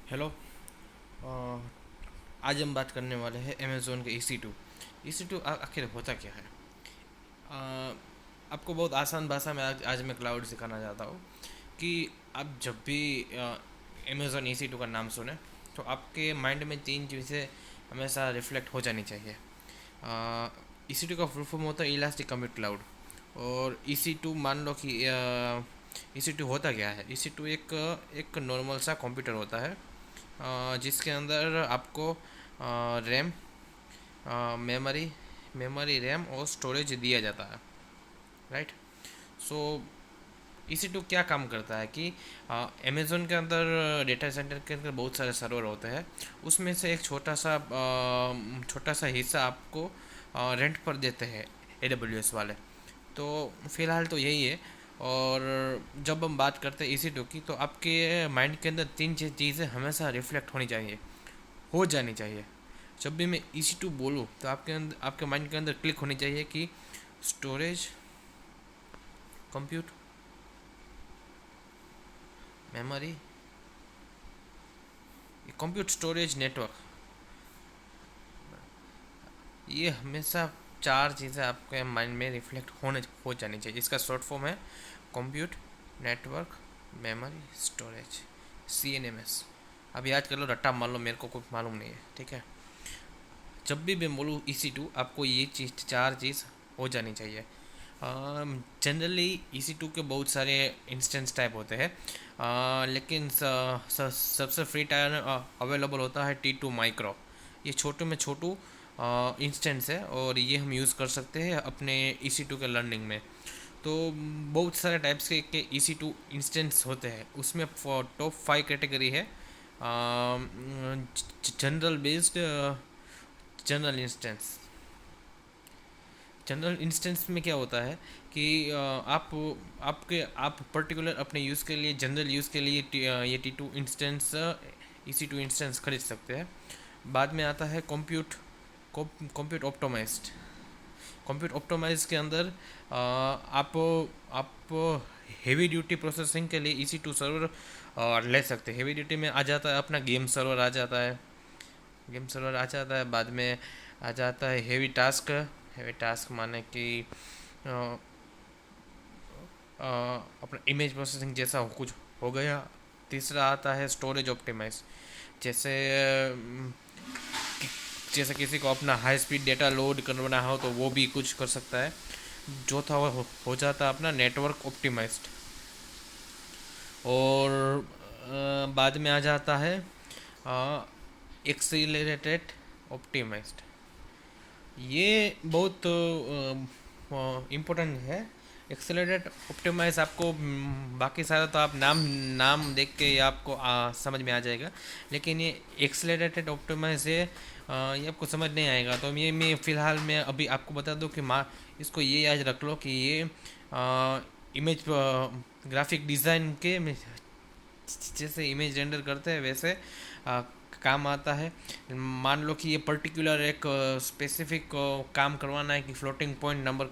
Hello. अ, आज हम बात करने वाले हैं अमेज़ोन के EC2। EC2 आखिर होता क्या है? अ, आपको बहुत आसान भाषा में आज मैं क्लाउड सिखाना चाहता हूँ कि आप जब भी अमेज़ोन EC2 का नाम सुने तो आपके माइंड में तीन चीज़ें हमेशा रिफ्लेक्ट हो जानी चाहिए। EC2 का फुल फॉर्म होता है इलास्टिक कंप्यूट क्लाउड। और EC2 मान लो कि EC2 होता क्या है। EC2 एक नॉर्मल सा कंप्यूटर होता है, जिसके अंदर आपको रैम, मेमोरी मेमोरी रैम और स्टोरेज दिया जाता है। राइट। सो EC2 क्या काम करता है कि अमेज़ोन के अंदर डेटा सेंटर के अंदर बहुत सारे सर्वर होते हैं। उसमें से एक छोटा सा हिस्सा आपको रेंट पर देते हैं AWS वाले। तो फ़िलहाल तो यही है। और जब हम बात करते हैं EC2 की, तो आपके माइंड के अंदर तीन चीज़ें हमेशा रिफ्लेक्ट होनी चाहिए, हो जानी चाहिए। जब भी मैं EC2 बोलूँ तो आपके माइंड के अंदर क्लिक होनी चाहिए कि storage, compute, memory, compute, storage, network. ये हमेशा चार चीज़ें आपके माइंड में रिफ्लेक्ट होने हो जानी चाहिए। इसका शॉर्ट फॉर्म है compute, network, memory, storage, CNMS। अब याद कर लो, रट्टा मान लो, मेरे को कुछ मालूम नहीं है, ठीक है। जब भी मैं बोलूँ EC2, आपको ये चार चीज़ हो जानी चाहिए। जनरली EC2 के बहुत सारे इंस्टेंस टाइप होते हैं, लेकिन सबसे फ्री टायर अवेलेबल होता है T2 माइक्रो। ये छोटे में छोटू इंस्टेंस है और ये हम यूज़ कर सकते हैं अपने EC2 के लर्निंग में। तो बहुत सारे टाइप्स के EC2 इंस्टेंस होते हैं। उसमें टॉप 5 कैटेगरी है। General based, general instance. General instance में क्या होता है कि आप पर्टिकुलर अपने यूज़ के लिए, जनरल यूज़ के लिए ये T2 इंस्टेंस, EC2 इंस्टेंस खरीद सकते हैं। बाद में आता है कंप्यूट ऑप्टोमाइज्ड। कंप्यूट ऑप्टोमाइज के अंदर आप हेवी ड्यूटी प्रोसेसिंग के लिए EC2 सर्वर ले सकते हैं। हेवी ड्यूटी में आ जाता है अपना गेम सर्वर आ जाता है। गेम सर्वर आ जाता है, बाद में आ जाता है हेवी टास्क। हेवी टास्क माने कि अ, अपना इमेज प्रोसेसिंग जैसा कुछ हो गया। तीसरा आता है स्टोरेज ऑप्टिमाइज। जैसे जैसे किसी को अपना हाई स्पीड डेटा लोड करना हो तो वो भी कुछ कर सकता है। चौथा हो जाता है अपना नेटवर्क ऑप्टिमाइज्ड। और बाद में आ जाता है एक्सीलरेटेड ऑप्टिमाइज्ड। ये बहुत इम्पोर्टेंट है। एक्सेलरेटेड ऑप्टिमाइज आपको बाकी सारा तो आप नाम नाम देख के ये आपको समझ में आ जाएगा। लेकिन ये एक्सेलरेटेड ऑप्टिमाइज है, ये आपको समझ नहीं आएगा। तो ये मैं फ़िलहाल मैं अभी आपको बता दूं कि इसको ये याद रख लो कि ये इमेज ग्राफिक डिज़ाइन के जैसे इमेज रेंडर करते हैं वैसे आ, काम आता है। मान लो कि ये पर्टिकुलर एक स्पेसिफिक काम करवाना है कि फ्लोटिंग पॉइंट नंबर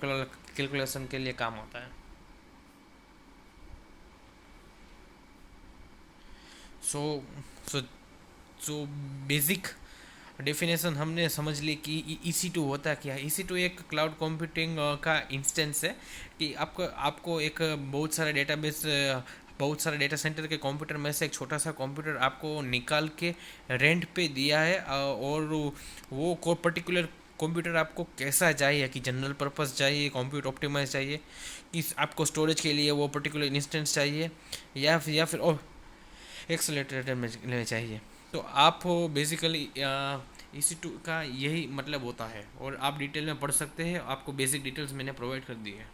कैलकुलेशन के लिए काम आता है। सो सो सो बेसिक डेफिनेशन हमने समझ ली कि EC2 होता क्या है। EC2 एक क्लाउड कंप्यूटिंग का इंस्टेंस है कि आपको आपको एक बहुत सारे डेटा सेंटर के कंप्यूटर में से एक छोटा सा कंप्यूटर आपको निकाल के रेंट पे दिया है। और वो को पर्टिकुलर कंप्यूटर आपको कैसा चाहिए, कि जनरल पर्पस चाहिए, कंप्यूट ऑप्टिमाइज चाहिए, कि आपको स्टोरेज के लिए वो पर्टिकुलर इंस्टेंस चाहिए, या फिर एक्सलेटर में चाहिए। तो आप बेसिकली EC2 का यही मतलब होता है। और आप डिटेल में पढ़ सकते हैं, आपको बेसिक डिटेल्स मैंने प्रोवाइड कर दी है।